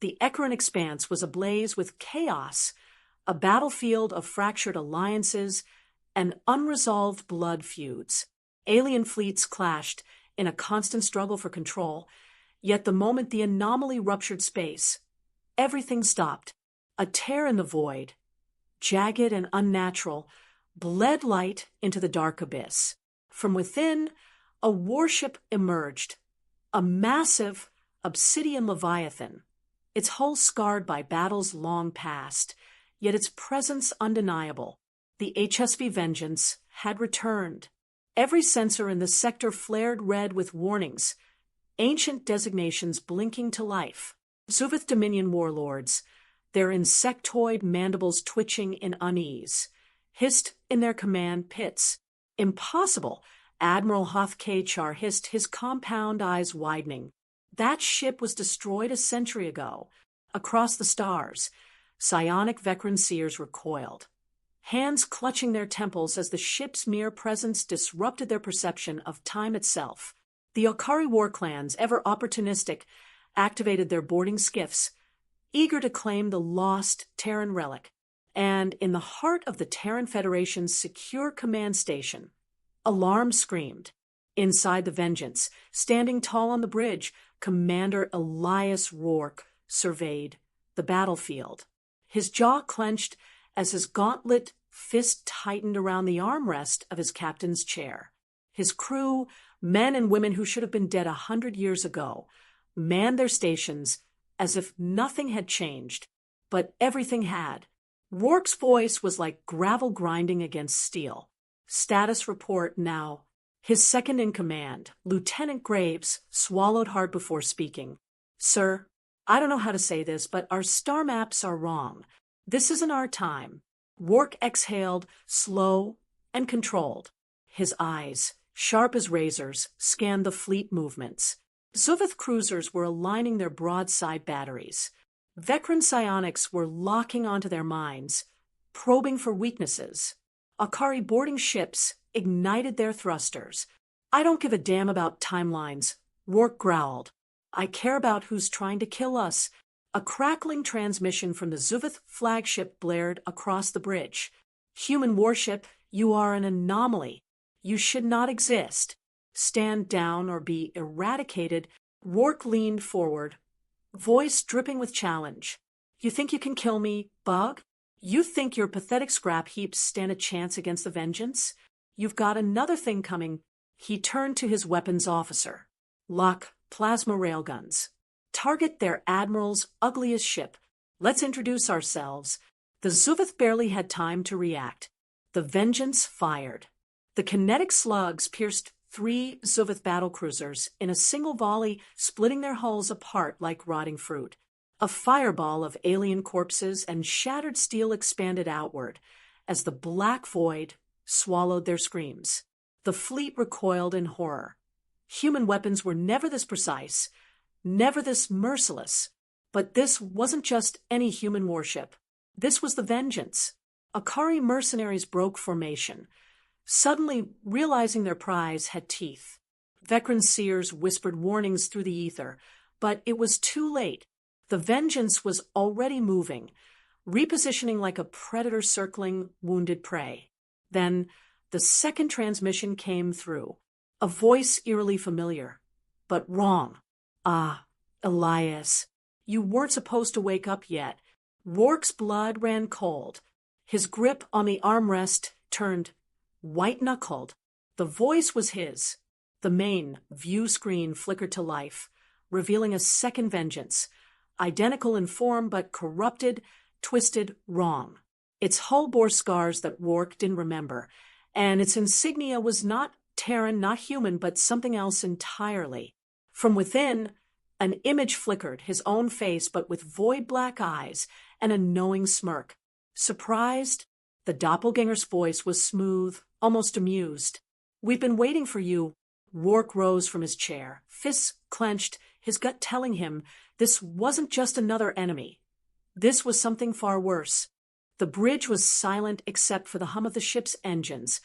The Echoran expanse was ablaze with chaos, a battlefield of fractured alliances and unresolved blood feuds. Alien fleets clashed in a constant struggle for control, yet the moment the anomaly ruptured space, everything stopped. A tear in the void, jagged and unnatural, bled light into the dark abyss. From within, a warship emerged, a massive obsidian leviathan, its hull scarred by battles long past, yet its presence undeniable. The HSV Vengeance had returned. Every sensor in the sector flared red with warnings, ancient designations blinking to life. Zuveth Dominion warlords, their insectoid mandibles twitching in unease, hissed in their command pits. Impossible, Admiral Hoth Kachar hissed, his compound eyes widening. That ship was destroyed a century ago. Across the stars, psionic Vecran seers recoiled, hands clutching their temples as the ship's mere presence disrupted their perception of time itself. The Okari war clans, ever opportunistic, activated their boarding skiffs, eager to claim the lost Terran relic. And in the heart of the Terran Federation's secure command station, alarm screamed. Inside the Vengeance, standing tall on the bridge, Commander Elias Rourke surveyed the battlefield. His jaw clenched as his gauntlet fist tightened around the armrest of his captain's chair. His crew, men and women who should have been dead 100 years ago, manned their stations as if nothing had changed, but everything had. Rourke's voice was like gravel grinding against steel. Status report now. His second-in-command, Lieutenant Graves, swallowed hard before speaking. Sir, I don't know how to say this, but our star maps are wrong. This isn't our time. Rourke exhaled, slow and controlled. His eyes, sharp as razors, scanned the fleet movements. Zuveth cruisers were aligning their broadside batteries. Vecran psionics were locking onto their mines, probing for weaknesses. Okari boarding ships ignited their thrusters. I don't give a damn about timelines, Rourke growled. I care about who's trying to kill us. A crackling transmission from the Zuveth flagship blared across the bridge. Human warship, you are an anomaly. You should not exist. Stand down or be eradicated. Rourke leaned forward, voice dripping with challenge. You think you can kill me, bug? You think your pathetic scrap heaps stand a chance against the Vengeance? You've got another thing coming. He turned to his weapons officer. Lock plasma railguns. Target their admiral's ugliest ship. Let's introduce ourselves. The Zuveth barely had time to react. The Vengeance fired. The kinetic slugs pierced 3 Zuveth battlecruisers in a single volley, splitting their hulls apart like rotting fruit. A fireball of alien corpses and shattered steel expanded outward as the black void swallowed their screams. The fleet recoiled in horror. Human weapons were never this precise, never this merciless. But this wasn't just any human warship. This was the Vengeance. Okari mercenaries broke formation, suddenly realizing their prize had teeth. Vecran seers whispered warnings through the ether, but it was too late. The Vengeance was already moving, repositioning like a predator circling wounded prey. Then the second transmission came through, a voice eerily familiar, but wrong. Ah, Elias, you weren't supposed to wake up yet. Rourke's blood ran cold. His grip on the armrest turned white-knuckled. The voice was his. The main view screen flickered to life, revealing a second Vengeance, identical in form but corrupted, twisted, wrong. Its hull bore scars that Rourke didn't remember, and its insignia was not Terran, not human, but something else entirely. From within, an image flickered, his own face, but with void black eyes and a knowing smirk. Surprised, the doppelganger's voice was smooth, almost amused. We've been waiting for you. Rourke rose from his chair, fists clenched, his gut telling him this wasn't just another enemy. This was something far worse. The bridge was silent except for the hum of the ship's engines,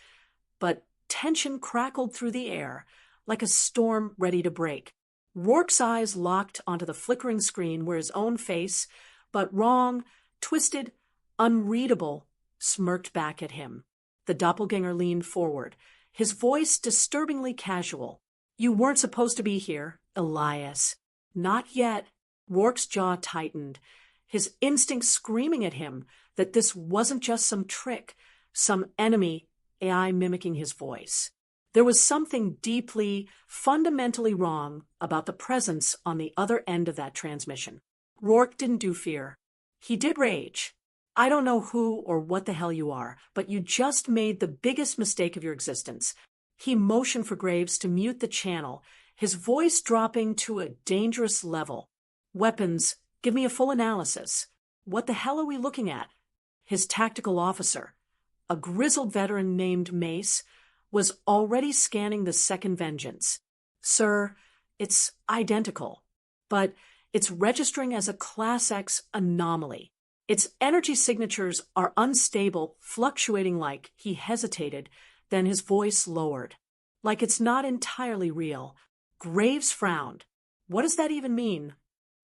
but tension crackled through the air like a storm ready to break. Rourke's eyes locked onto the flickering screen where his own face, but wrong, twisted, unreadable, smirked back at him. The doppelganger leaned forward, his voice disturbingly casual. "You weren't supposed to be here, Elias." "Not yet." Rourke's jaw tightened, his instinct screaming at him that this wasn't just some trick, some enemy AI mimicking his voice. There was something deeply, fundamentally wrong about the presence on the other end of that transmission. Rourke didn't do fear. He did rage. "I don't know who or what the hell you are, but you just made the biggest mistake of your existence." He motioned for Graves to mute the channel, his voice dropping to a dangerous level. "Weapons, give me a full analysis. What the hell are we looking at?" His tactical officer, a grizzled veteran named Mace, was already scanning the second Vengeance. "Sir, it's identical, but it's registering as a Class X anomaly. Its energy signatures are unstable, fluctuating like," he hesitated, then his voice lowered. "Like it's not entirely real." Graves frowned. What does that even mean?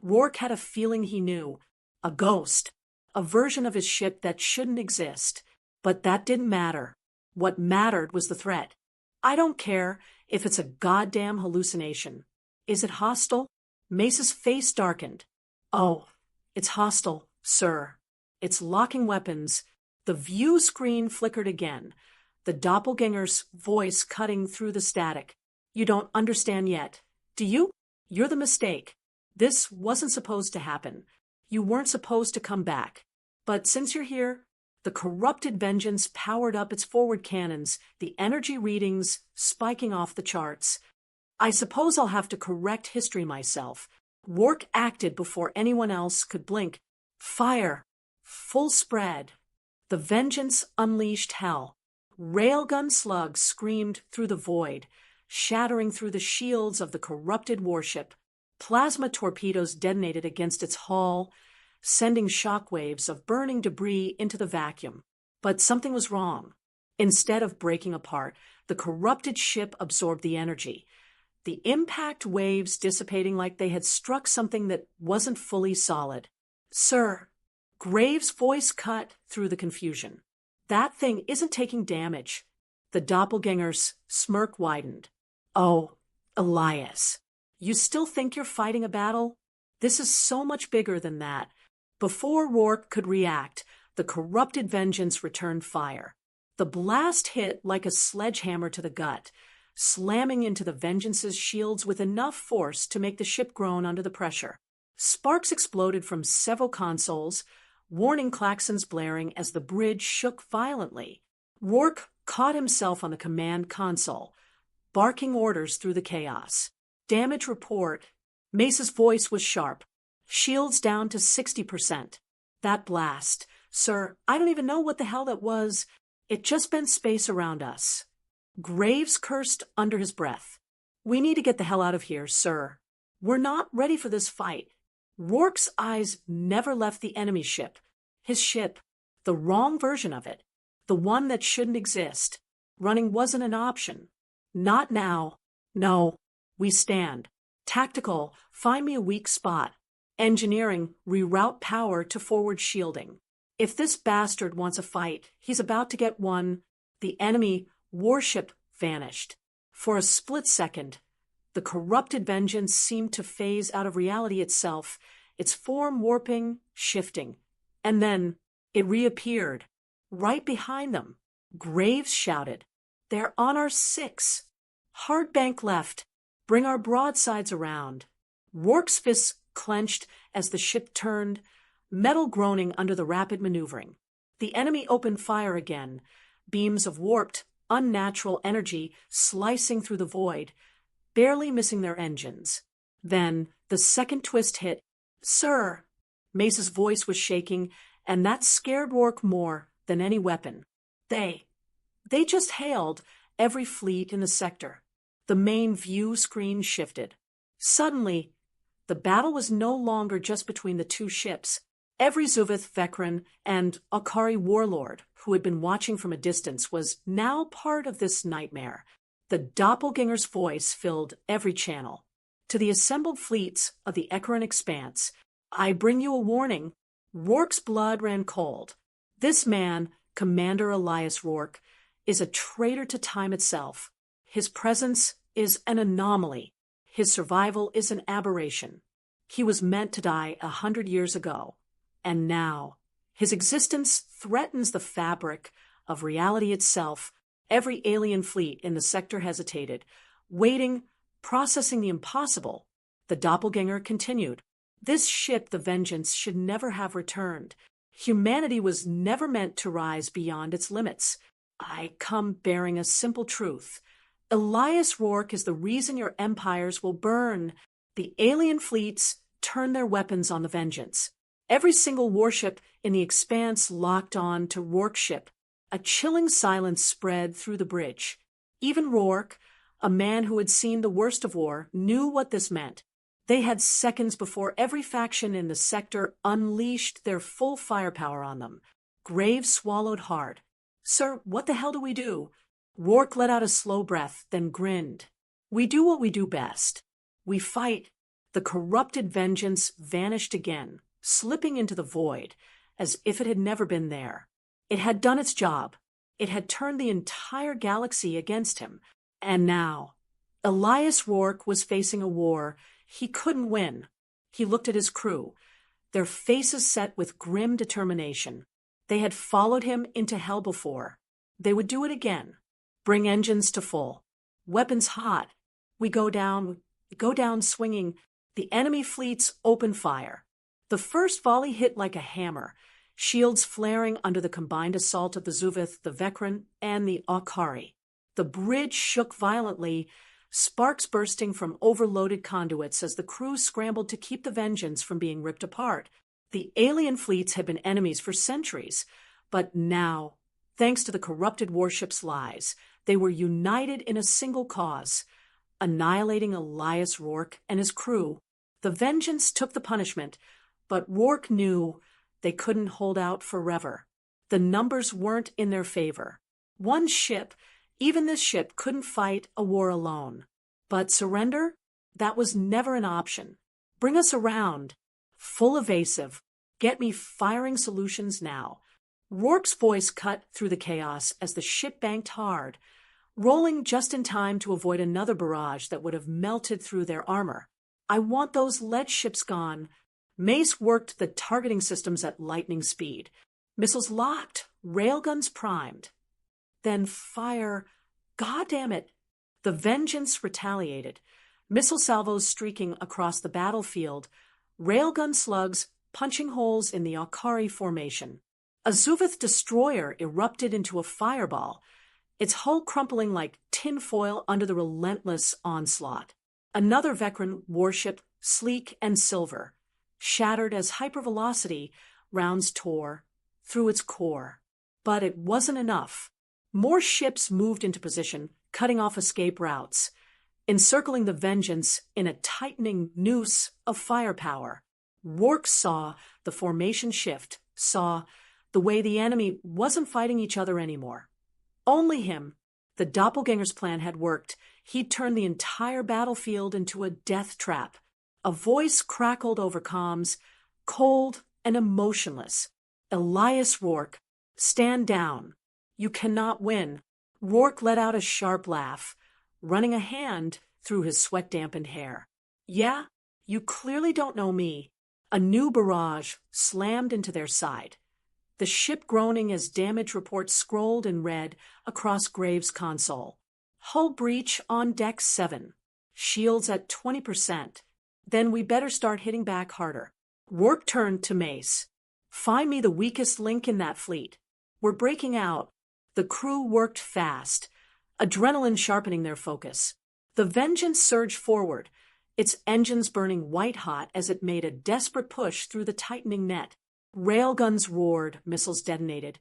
Rourke had a feeling he knew. A ghost. A version of his ship that shouldn't exist. But that didn't matter. What mattered was the threat. "I don't care if it's a goddamn hallucination. Is it hostile?" Mace's face darkened. "Oh, it's hostile, sir. It's locking weapons." The view screen flickered again, the doppelganger's voice cutting through the static. "You don't understand yet, do you? You're the mistake. This wasn't supposed to happen. You weren't supposed to come back. But since you're here..." The corrupted Vengeance powered up its forward cannons, the energy readings spiking off the charts. "I suppose I'll have to correct history myself." Rourke acted before anyone else could blink. Fire. Full spread. The Vengeance unleashed hell. Railgun slugs screamed through the void, shattering through the shields of the corrupted warship. Plasma torpedoes detonated against its hull, sending shockwaves of burning debris into the vacuum. But something was wrong. Instead of breaking apart, the corrupted ship absorbed the energy, the impact waves dissipating like they had struck something that wasn't fully solid. "Sir," Graves' voice cut through the confusion. "That thing isn't taking damage." The doppelganger's smirk widened. "Oh, Elias, you still think you're fighting a battle? This is so much bigger than that." Before Rourke could react, the corrupted Vengeance returned fire. The blast hit like a sledgehammer to the gut, slamming into the Vengeance's shields with enough force to make the ship groan under the pressure. Sparks exploded from several consoles, warning klaxons blaring as the bridge shook violently. Rourke caught himself on the command console, barking orders through the chaos. "Damage report." Mace's voice was sharp. "Shields down to 60%. That blast. Sir, I don't even know what the hell that was. It just bent space around us." Graves cursed under his breath. "We need to get the hell out of here, sir. We're not ready for this fight." Rourke's eyes never left the enemy ship. His ship. The wrong version of it. The one that shouldn't exist. Running wasn't an option. Not now. "No. We stand. Tactical, find me a weak spot. Engineering, reroute power to forward shielding. If this bastard wants a fight, he's about to get one." The enemy warship vanished. For a split second, the corrupted Vengeance seemed to phase out of reality itself, its form warping, shifting. And then it reappeared, right behind them. Graves shouted, "They're on our 6. Hard bank left. Bring our broadsides around." Rourke's fists clenched as the ship turned, metal groaning under the rapid maneuvering. The enemy opened fire again, beams of warped, unnatural energy slicing through the void, barely missing their engines. Then the second twist hit. "Sir!" Mace's voice was shaking, and that scared Rourke more than any weapon. They just hailed every fleet in the sector. The main view screen shifted. Suddenly, the battle was no longer just between the two ships. Every Zuveth veteran and Akari warlord who had been watching from a distance was now part of this nightmare. The doppelganger's voice filled every channel. To the assembled fleets of the Echoran Expanse, I bring you a warning. Rourke's blood ran cold. This man, Commander Elias Rourke, is a traitor to time itself. His presence is an anomaly. His survival is an aberration. He was meant to die 100 years ago. And now, his existence threatens the fabric of reality itself. Every alien fleet in the sector hesitated, waiting, processing the impossible. The doppelganger continued. This ship, the Vengeance, should never have returned. Humanity was never meant to rise beyond its limits. I come bearing a simple truth. Elias Rourke is the reason your empires will burn. The alien fleets turn their weapons on the Vengeance. Every single warship in the Expanse locked on to Rourke's ship. A chilling silence spread through the bridge. Even Rourke, a man who had seen the worst of war, knew what this meant. They had seconds before every faction in the sector unleashed their full firepower on them. Graves swallowed hard. "Sir, what the hell do we do?" Rourke let out a slow breath, then grinned. "We do what we do best. We fight." The corrupted Vengeance vanished again, slipping into the void, as if it had never been there. It had done its job. It had turned the entire galaxy against him. And now, Elias Rourke was facing a war he couldn't win. He looked at his crew, their faces set with grim determination. They had followed him into hell before. They would do it again. Bring engines to full. Weapons hot. We go down swinging. The enemy fleets open fire. The first volley hit like a hammer, shields flaring under the combined assault of the Zuvith, the Vekran, and the Akari. The bridge shook violently, sparks bursting from overloaded conduits as the crew scrambled to keep the Vengeance from being ripped apart. The alien fleets had been enemies for centuries, but now, thanks to the corrupted warship's lies, they were united in a single cause, annihilating Elias Rourke and his crew. The Vengeance took the punishment, but Rourke knew they couldn't hold out forever. The numbers weren't in their favor. One ship, even this ship, couldn't fight a war alone. But surrender? That was never an option. Bring us around. Full evasive. Get me firing solutions now. Rourke's voice cut through the chaos as the ship banked hard, rolling just in time to avoid another barrage that would have melted through their armor. I want those lead ships gone. Mace worked the targeting systems at lightning speed. Missiles locked, railguns primed. Then fire. God damn it. The Vengeance retaliated. Missile salvos streaking across the battlefield, railgun slugs punching holes in the Akari formation. A Zuvith destroyer erupted into a fireball, its hull crumpling like tinfoil under the relentless onslaught. Another Vekran warship, sleek and silver, shattered as hypervelocity rounds tore through its core. But it wasn't enough. More ships moved into position, cutting off escape routes, encircling the Vengeance in a tightening noose of firepower. Rourke saw the formation shift, saw the way the enemy wasn't fighting each other anymore. Only him. The doppelganger's plan had worked. He'd turned the entire battlefield into a death trap. A voice crackled over comms, cold and emotionless. "Elias Rourke, stand down. You cannot win." Rourke let out a sharp laugh, running a hand through his sweat-dampened hair. "Yeah, you clearly don't know me." A new barrage slammed into their side, the ship groaning as damage reports scrolled in red across Graves' console. "Hull breach on deck 7. Shields at 20%. Then we better start hitting back harder." Rourke turned to Mace. "Find me the weakest link in that fleet. We're breaking out." The crew worked fast, adrenaline sharpening their focus. The Vengeance surged forward, its engines burning white-hot as it made a desperate push through the tightening net. Railguns roared, missiles detonated,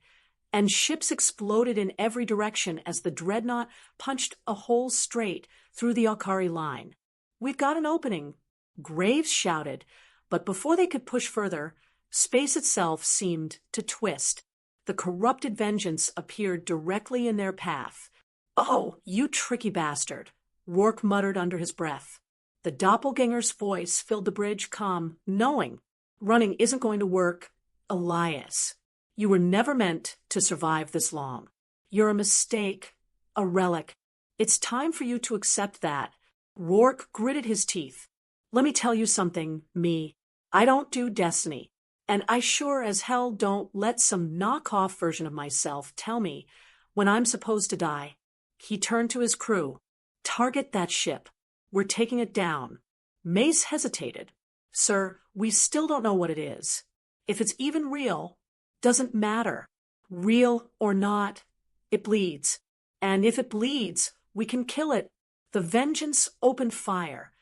and ships exploded in every direction as the dreadnought punched a hole straight through the Akari line. "We've got an opening," Graves shouted, but before they could push further, space itself seemed to twist. The corrupted Vengeance appeared directly in their path. "Oh, you tricky bastard," Rourke muttered under his breath. The doppelganger's voice filled the bridge calm, knowing running isn't going to work. Elias, you were never meant to survive this long. You're a mistake, a relic. It's time for you to accept that. Rourke gritted his teeth. Let me tell you something, me. I don't do destiny. And I sure as hell don't let some knockoff version of myself tell me when I'm supposed to die. He turned to his crew. Target that ship. We're taking it down. Mace hesitated. Sir, we still don't know what it is. If it's even real, doesn't matter. Real or not, it bleeds. And if it bleeds, we can kill it. The Vengeance opened fire,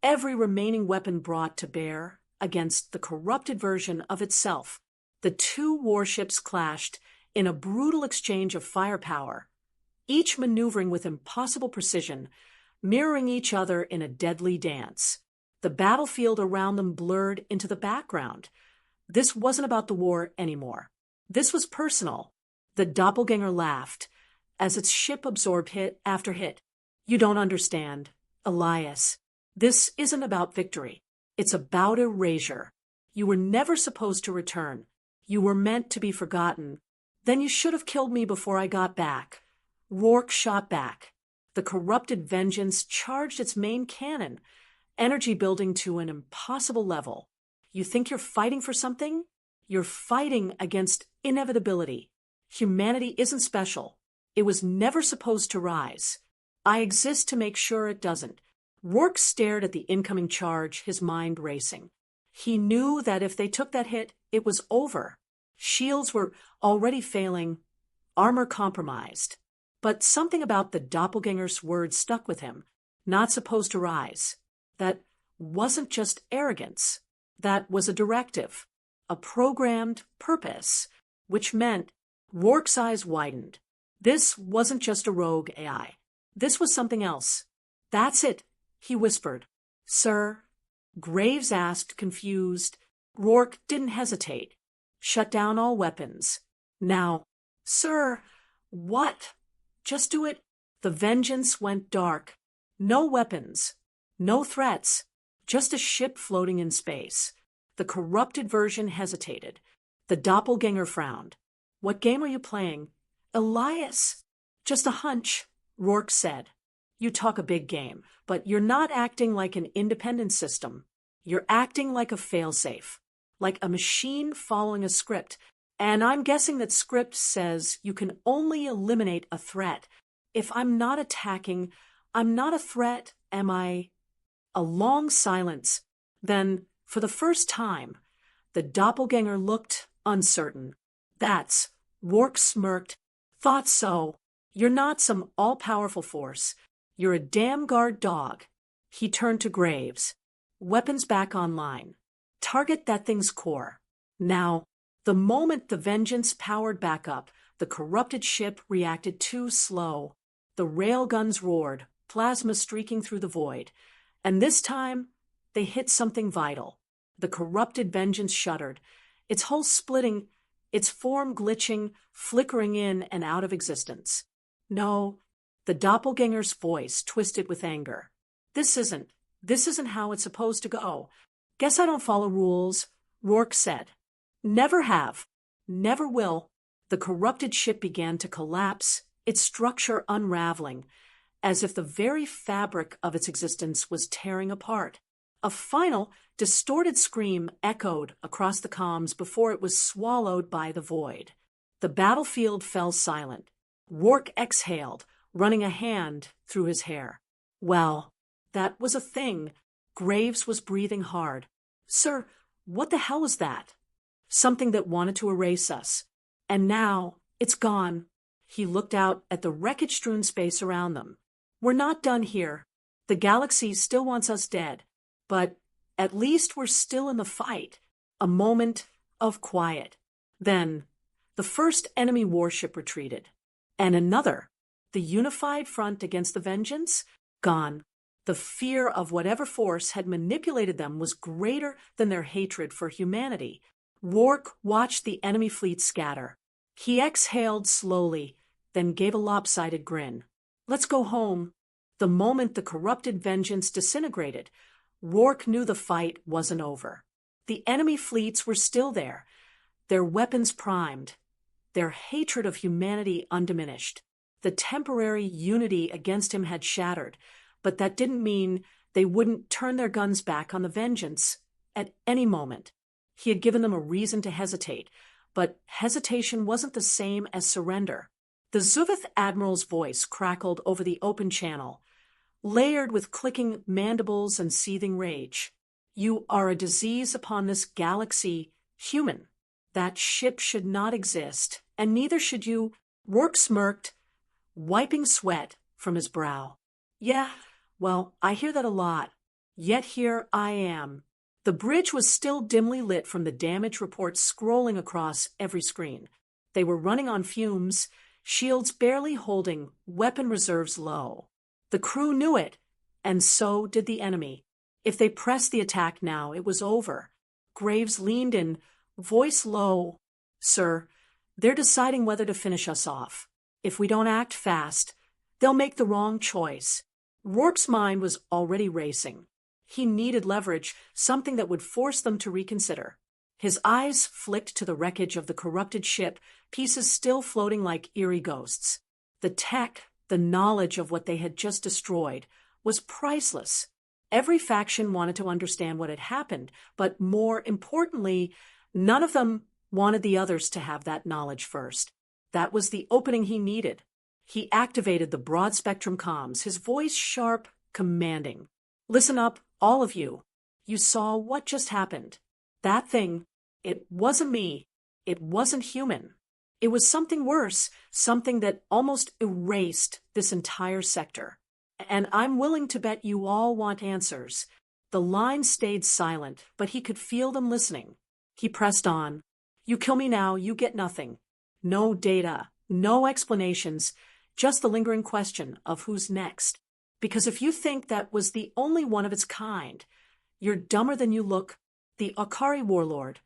every remaining weapon brought to bear against the corrupted version of itself. The two warships clashed in a brutal exchange of firepower, each maneuvering with impossible precision, mirroring each other in a deadly dance. The battlefield around them blurred into the background. This wasn't about the war anymore. This was personal. The doppelganger laughed as its ship absorbed hit after hit. You don't understand, Elias. This isn't about victory. It's about erasure. You were never supposed to return. You were meant to be forgotten. Then you should have killed me before I got back. Rourke shot back. The corrupted Vengeance charged its main cannon, energy building to an impossible level. You think you're fighting for something? You're fighting against inevitability. Humanity isn't special. It was never supposed to rise. I exist to make sure it doesn't. Rourke stared at the incoming charge, his mind racing. He knew that if they took that hit, it was over. Shields were already failing, armor compromised. But something about the doppelganger's words stuck with him. Not supposed to rise. That wasn't just arrogance. That was a directive, a programmed purpose, which meant Rourke's eyes widened. This wasn't just a rogue AI. This was something else. That's it, he whispered. Sir? Graves asked, confused. Rourke didn't hesitate. Shut down all weapons. Now, sir, what? Just do it. The Vengeance went dark. No weapons. No threats. Just a ship floating in space. The corrupted version hesitated. The doppelganger frowned. What game are you playing? Elias. Just a hunch, Rourke said. You talk a big game, but you're not acting like an independent system. You're acting like a failsafe, like a machine following a script. And I'm guessing that script says you can only eliminate a threat. If I'm not attacking, I'm not a threat, am I? A long silence. Then, for the first time, the doppelganger looked uncertain. That's, Rourke smirked. Thought so. You're not some all-powerful force. You're a damn guard dog. He turned to Graves. Weapons back online. Target that thing's core. Now, the moment the Vengeance powered back up, the corrupted ship reacted too slow. The railguns roared, plasma streaking through the void. And this time, they hit something vital. The corrupted Vengeance shuddered, its hull splitting, its form glitching, flickering in and out of existence. No, the doppelganger's voice twisted with anger. This isn't how it's supposed to go. Guess I don't follow rules, Rourke said. Never have. Never will. The corrupted ship began to collapse, its structure unraveling, as if the very fabric of its existence was tearing apart. A final, distorted scream echoed across the comms before it was swallowed by the void. The battlefield fell silent. Rourke exhaled, running a hand through his hair. Well, that was a thing. Graves was breathing hard. Sir, what the hell is that? Something that wanted to erase us. And now, it's gone. He looked out at the wreckage-strewn space around them. We're not done here. The galaxy still wants us dead. But at least we're still in the fight. A moment of quiet. Then, the first enemy warship retreated. And another. The unified front against the Vengeance? Gone. The fear of whatever force had manipulated them was greater than their hatred for humanity. Rourke watched the enemy fleet scatter. He exhaled slowly, then gave a lopsided grin. Let's go home. The moment the corrupted vengeance disintegrated, Rourke knew the fight wasn't over. The enemy fleets were still there, their weapons primed, their hatred of humanity undiminished. The temporary unity against him had shattered, but that didn't mean they wouldn't turn their guns back on the vengeance at any moment. He had given them a reason to hesitate, but hesitation wasn't the same as surrender. The Zuveth Admiral's voice crackled over the open channel, layered with clicking mandibles and seething rage. You are a disease upon this galaxy, human. That ship should not exist, and neither should you. Rourke smirked, wiping sweat from his brow. Yeah, well, I hear that a lot. Yet here I am. The bridge was still dimly lit from the damage reports scrolling across every screen. They were running on fumes, shields barely holding, weapon reserves low. The crew knew it, and so did the enemy. If they pressed the attack now, it was over. Graves leaned in, voice low. Sir, they're deciding whether to finish us off. If we don't act fast, they'll make the wrong choice. Rourke's mind was already racing. He needed leverage, something that would force them to reconsider. His eyes flicked to the wreckage of the corrupted ship, pieces still floating like eerie ghosts. The tech, the knowledge of what they had just destroyed, was priceless. Every faction wanted to understand what had happened, but more importantly, none of them wanted the others to have that knowledge first. That was the opening he needed. He activated the broad-spectrum comms, his voice sharp, commanding. Listen up, all of you. You saw what just happened. That thing, it wasn't me. It wasn't human. It was something worse, something that almost erased this entire sector. And I'm willing to bet you all want answers. The line stayed silent, but he could feel them listening. He pressed on. You kill me now, you get nothing. No data, no explanations, just the lingering question of who's next. Because if you think that was the only one of its kind, you're dumber than you look. The Akari warlord,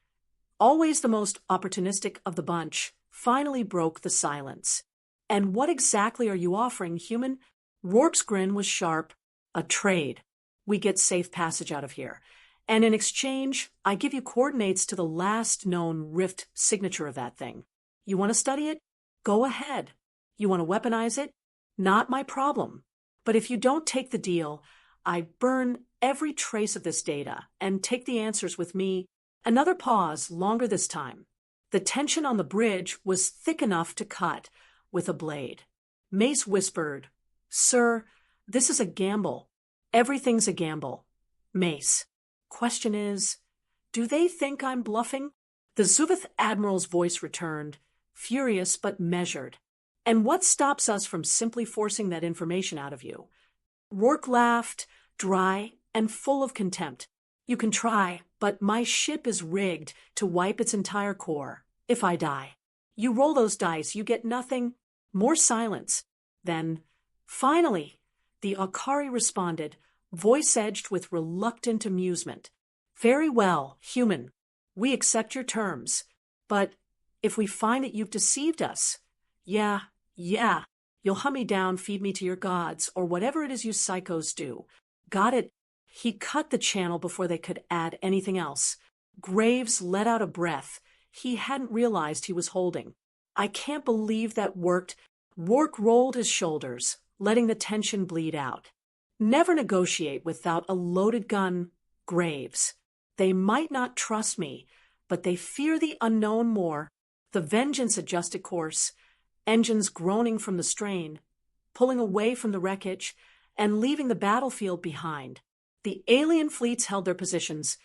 always the most opportunistic of the bunch, finally broke the silence. And what exactly are you offering, human? Rourke's grin was sharp. A trade. We get safe passage out of here. And in exchange, I give you coordinates to the last known Rift signature of that thing. You want to study it? Go ahead. You want to weaponize it? Not my problem. But if you don't take the deal, I burn every trace of this data and take the answers with me. Another pause, longer this time. The tension on the bridge was thick enough to cut with a blade. Mace whispered, Sir, this is a gamble. Everything's a gamble. Mace. Question is, do they think I'm bluffing? The Zuveth Admiral's voice returned, furious but measured. And what stops us from simply forcing that information out of you? Rourke laughed, dry and full of contempt. You can try, but my ship is rigged to wipe its entire core, if I die. You roll those dice, you get nothing. More silence. Then, finally, the Akari responded, voice edged with reluctant amusement. Very well, human. We accept your terms. But if we find that you've deceived us, yeah, you'll hunt me down, feed me to your gods, or whatever it is you psychos do. Got it? He cut the channel before they could add anything else. Graves let out a breath he hadn't realized he was holding. I can't believe that worked. Rourke rolled his shoulders, letting the tension bleed out. Never negotiate without a loaded gun, Graves. They might not trust me, but they fear the unknown more. The Vengeance adjusted course, engines groaning from the strain, pulling away from the wreckage, and leaving the battlefield behind. The alien fleets held their positions,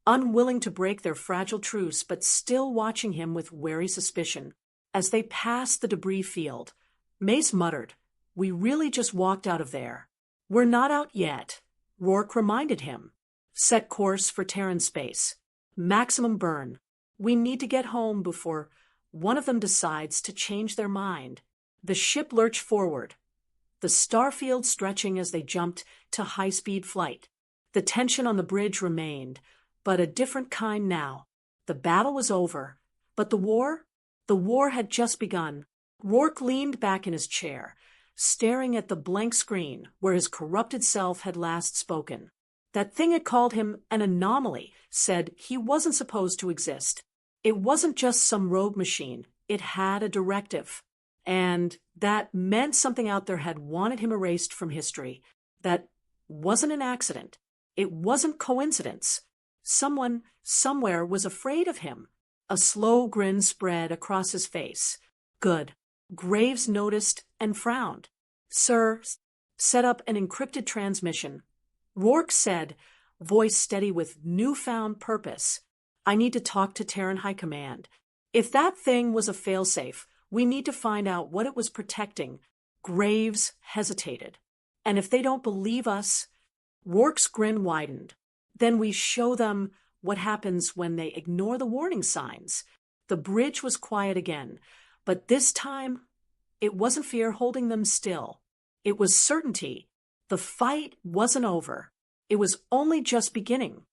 unwilling to break their fragile truce, but still watching him with wary suspicion. As they passed the debris field, Mace muttered, We really just walked out of there. We're not out yet, Rourke reminded him. Set course for Terran space. Maximum burn. We need to get home before one of them decides to change their mind. The ship lurched forward, the starfield stretching as they jumped to high-speed flight. The tension on the bridge remained, but a different kind now. The battle was over, but the war had just begun. Rourke leaned back in his chair, staring at the blank screen where his corrupted self had last spoken. That thing had called him an anomaly, said he wasn't supposed to exist. It wasn't just some rogue machine, it had a directive. And that meant something out there had wanted him erased from history. That wasn't an accident. It wasn't coincidence. Someone, somewhere, was afraid of him. A slow grin spread across his face. Good. Graves noticed and frowned. Sir, set up an encrypted transmission. Rourke said, voice steady with newfound purpose, I need to talk to Terran High Command. If that thing was a failsafe, we need to find out what it was protecting. Graves hesitated. And if they don't believe us, Rourke's grin widened. Then we show them what happens when they ignore the warning signs. The bridge was quiet again, but this time it wasn't fear holding them still. It was certainty. The fight wasn't over. It was only just beginning.